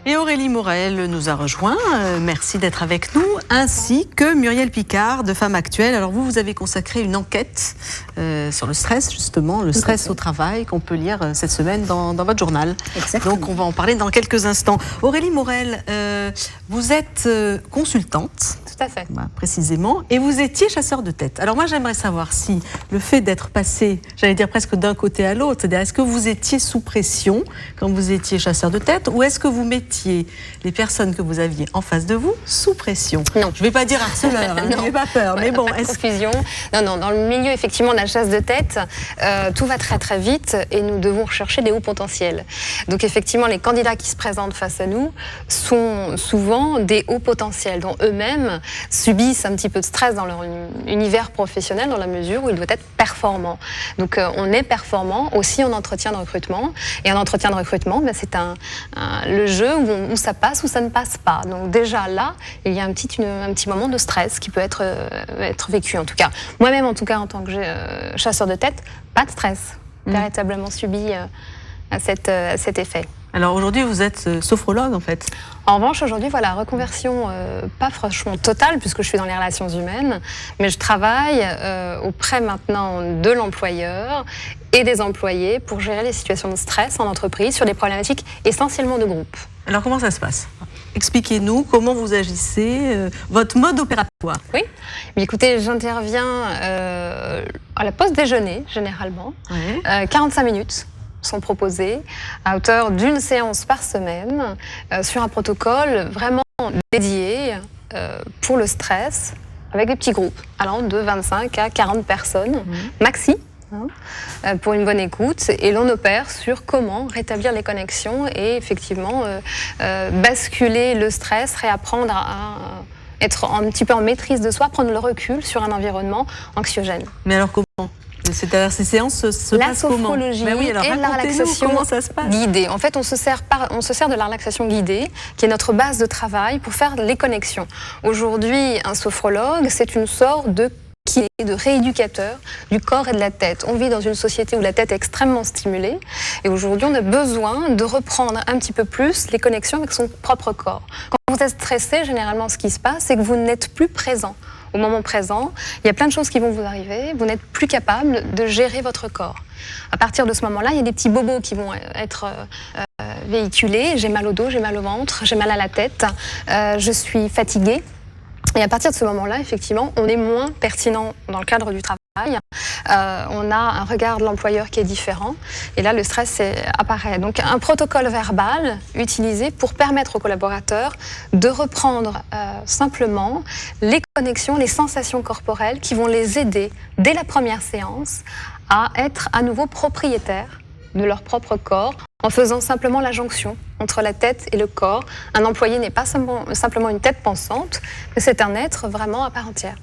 Et Aurélie Morel nous a rejoint, merci d'être avec nous, ainsi que Muriel Picard de Femmes Actuelles. Alors vous avez consacré une enquête sur le stress, justement, le stress au travail, qu'on peut lire cette semaine dans votre journal. Exactement. Donc on va en parler dans quelques instants. Aurélie Morel, vous êtes consultante. Tout à fait. Précisément, et vous étiez chasseur de tête. Alors moi j'aimerais savoir si le fait d'être passé, j'allais dire presque d'un côté à l'autre, c'est-à-dire est-ce que vous étiez sous pression quand vous étiez chasseur de tête, ou est-ce que vous mettiez les personnes que vous aviez en face de vous sous pression? Non. Je ne vais pas dire harceleur, n'ayez pas peur, mais bon. Pas de confusion. Non, dans le milieu effectivement de la chasse de tête, tout va très très vite et nous devons rechercher des hauts potentiels. Donc effectivement, les candidats qui se présentent face à nous sont souvent des hauts potentiels, dont eux-mêmes subissent un petit peu de stress dans leur univers professionnel, dans la mesure où ils doivent être performants. Donc on est performant aussi en entretien de recrutement, et en entretien de recrutement, c'est le jeu où ça passe ou ça ne passe pas. Donc déjà là, il y a un petit moment de stress qui peut être vécu. En tout cas, moi-même en tant que chasseur de tête, pas de stress véritablement subi à cet effet. Alors aujourd'hui, vous êtes sophrologue en fait. En revanche, aujourd'hui, voilà, reconversion pas franchement totale, puisque je suis dans les relations humaines, mais je travaille auprès maintenant de l'employeur et des employés pour gérer les situations de stress en entreprise sur des problématiques essentiellement de groupe. Alors comment ça se passe ? Expliquez-nous comment vous agissez, votre mode opératoire. Oui, mais écoutez, j'interviens à la pause déjeuner, généralement, 45 minutes. Sont proposés à hauteur d'une séance par semaine sur un protocole vraiment dédié pour le stress, avec des petits groupes allant de 25 à 40 personnes maxi, pour une bonne écoute, et l'on opère sur comment rétablir les connexions et effectivement basculer le stress, réapprendre à être un petit peu en maîtrise de soi, prendre le recul sur un environnement anxiogène. Mais alors comment ? C'est-à-dire ces séances se passent comment ? La sophrologie et la relaxation comment ça se passe guidée. En fait, on se sert de la relaxation guidée, qui est notre base de travail pour faire les connexions. Aujourd'hui, un sophrologue, c'est une sorte de kiné, de rééducateur du corps et de la tête. On vit dans une société où la tête est extrêmement stimulée, et aujourd'hui, on a besoin de reprendre un petit peu plus les connexions avec son propre corps. Quand vous êtes stressé, généralement, ce qui se passe, c'est que vous n'êtes plus présent. Au moment présent, il y a plein de choses qui vont vous arriver, vous n'êtes plus capable de gérer votre corps. À partir de ce moment-là, il y a des petits bobos qui vont être véhiculés. J'ai mal au dos, j'ai mal au ventre, j'ai mal à la tête, je suis fatiguée. Et à partir de ce moment-là, effectivement, on est moins pertinent dans le cadre du travail. On a un regard de l'employeur qui est différent, et là le stress apparaît. Donc un protocole verbal utilisé pour permettre aux collaborateurs de reprendre simplement les connexions, les sensations corporelles qui vont les aider dès la première séance à être à nouveau propriétaires de leur propre corps, en faisant simplement la jonction entre la tête et le corps. Un employé n'est pas simplement une tête pensante, mais c'est un être vraiment à part entière.